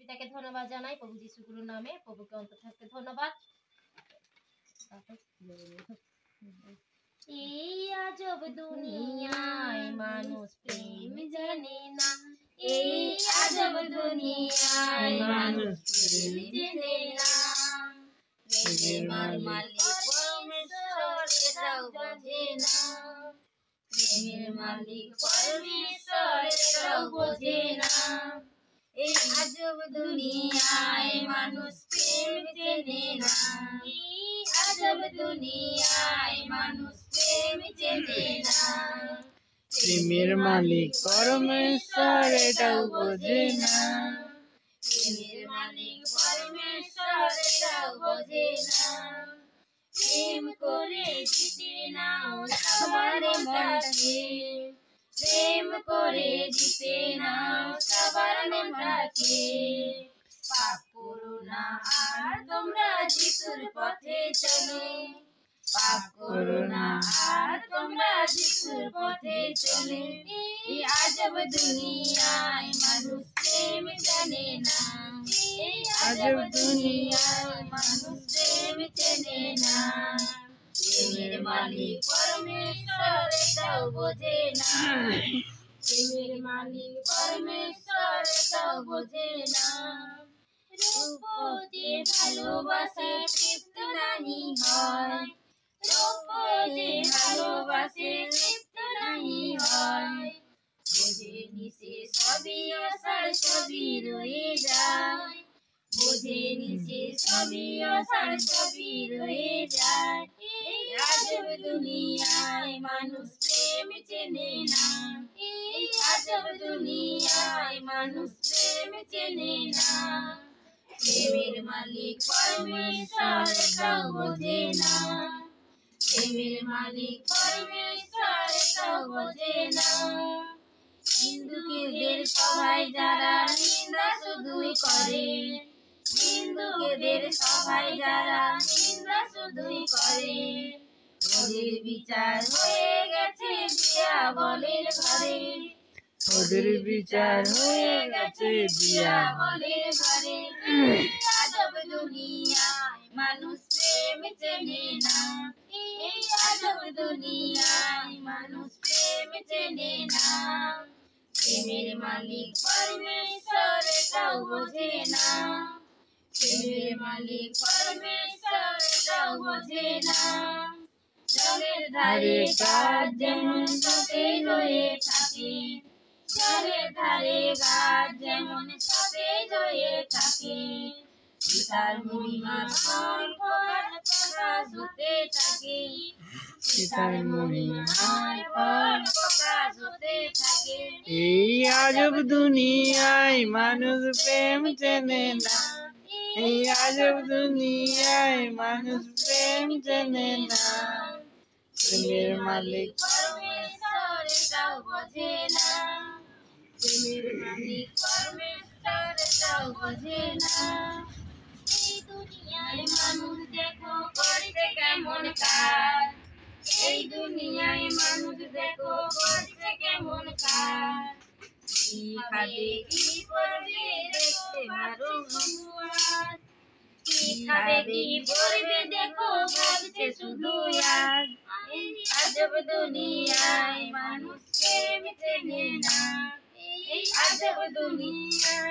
পিতাকে ধন্যবাদ জানাই প্রভু যিশু গুরুর নামে। প্রভুকে অন্তর থাকতে ধন্যবাদ। এই আজব দুনিয়ায় মানুষ প্রেম জানে না, এই আজব দুনিয়ায় মানুষ প্রেম জানে না। প্রেমের মালিক পরমেশ্বর এটাও বোঝে না, প্রেমের মালিক পরমেশ্বর এটাও বোঝে না। এই আজব দুনিয়ায় মানুষ প্রেম জানে না, এই আজব দুনিয়ায় মানুষ প্রেম জানে না। প্রেমের মালিক পরমেশ্বর এটাও বোঝে না, প্রেমের মালিক পরমেশ্বর এটাও বোঝে না। প্রেম করে জিতে নাও সবার মনটাকে, প্রেম করে জিতে নাও সবার মনটাকে। পাপ করো না আর তোমরা যিশুর পথে চলো, পাপ করো না আর তোমরা যিশুর পথে চলে। এই আজব দুনিয়ায় মানুষ প্রেম জানে না, এই আজব দুনিয়ায় মানুষ প্রেম চেনে না। প্রেমের মালিক পরমেশ্বর এটাও বোঝে না, প্রেমের মালিক পরমেশ্বর এটাও বোঝে না। রূপ যে ভালোবাসে তৃপ্ত নাহি হয়, রূপ যে ভালোবাসে তৃপ্ত নাহি হয়। বোঝেনি সে সবই অসার সবই রয়ে যায়, বোঝেনি সে সবই অসার সবই রয়ে যায়। এই আজব দুনিয়ায় মানুষ প্রেম চেনে না, এই আজব দুনিয়ায় মানুষ প্রেম চেনে না। প্রেমের মালিক পরমেশ্বর এটাও বোঝে না, প্রেমের মালিক পরমেশ্বর এটাও বোঝে না। হিন্দুদের সবাই যারা নিন্দা শুধুই করে, হিন্দুদের সবাই যারা নিন্দা শুধুই করে। ওদের বিচার হয়ে গেছে দিয়াবলের ঘরে, ওদের বিচার হয়ে গেছে দিয়াবলের ঘরে। আজব দুনিয়ায় মানুষ প্রেম চেনে না, এই আজব দুনিয়ায় মানুষ প্রেম চেনে না। প্রেমের মালিক পরমেশ্বর এটাও বোঝে না, প্রেমের মালিক পরমেশ্বর এটাও বোঝে না। জলের ধারে গাছ যেমন সতেজ হয়ে থাকে, জলের ধারে গাছ যেমন সতেজ হয়ে থাকে। পিতার মহিমার ফল প্রকাশ হতে থাকে, পিতার মহিমার ফল প্রকাশ হতে থাকে। এই আজব দুনিয়ায় মানুষ প্রেম চেনে না, এই আজব দুনিয়ায় মানুষ প্রেম চেনে না। প্রেমের মালিক পরমেশ্বর এটাও বোঝে না, প্রেমের মালিক পরমেশ্বর এটাও বোঝে না। এই দুনিয়ায় মানুষ দেখো করছে কেমন কাজ, এই দুনিয়ায় মানুষ দেখো করছে কেমন কাজ। কি খাবে কি পরবে দেখতে পারো আজ, কি খাবে কি পরবে দেখো ভাবছে শুধু আজ। এই আজব দুনিয়ায় মানুষ প্রেম চেনে না, এই আজব দুনিয়ায়